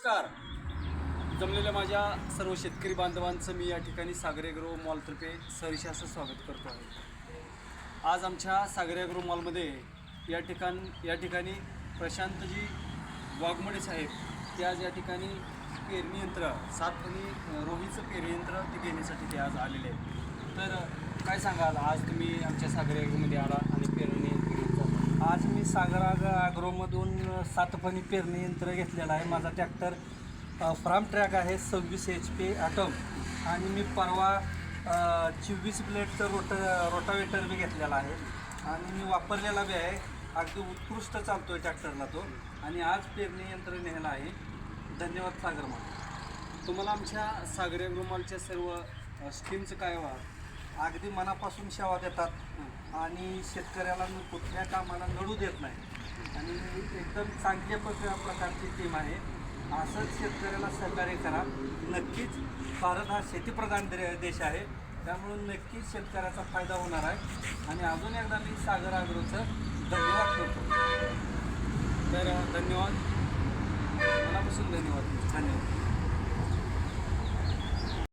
नमस्कार. जमलेल्या माझ्या सर्व शेतकरी बांधवांचं मी या ठिकाणी सागर ॲग्रो मॉलतर्फे सहर्ष असं स्वागत करतो आहे. आज आमच्या सागर ॲग्रो मॉलमध्ये या ठिकाणी प्रशांतजी वाघमोडे साहेब ते आज या ठिकाणी पेरणी यंत्र 7 फणी रोहीचं पेरणी यंत्र ते घेण्यासाठी ते आज आलेले आहेत. तर काय सांगाल, आज तुम्ही आमच्या सागर ॲग्रोमध्ये आला आणि पेरणी यंत्र घेऊन आज मी सागर ॲग्रोमधून 7 फणी पेरणी यंत्र घेतलेलं आहे. माझा ट्रॅक्टर फार्म ट्रॅक आहे 26 HP ॲटम आणि मी परवा 24 ब्लेडचं रोटावेटर बी घेतलेला आहे आणि मी वापरलेला बी आहे. अगदी उत्कृष्ट चालतो आहे ट्रॅक्टरला तो. आणि आज पेरणी यंत्र नेलं आहे. धन्यवाद सागर मॉल. तुम्हाला आमच्या सागर ॲग्रो मॉलच्या सर्व स्कीमचं काय अगदी मनापासून सेवा देतात आणि शेतकऱ्याला कुठल्या कामाला नडू देत नाही आणि एकदम चांगल्या प्रकारची टीम आहे. असंच शेतकऱ्याला सहकार्य करा. नक्कीच भारत हा शेतीप्रधान देश आहे, त्यामुळे नक्कीच शेतकऱ्याचा फायदा होणार आहे. आणि अजून एकदा मी सागर ॲग्रोचं धन्यवाद करतो. तर धन्यवाद, मनापासून धन्यवाद.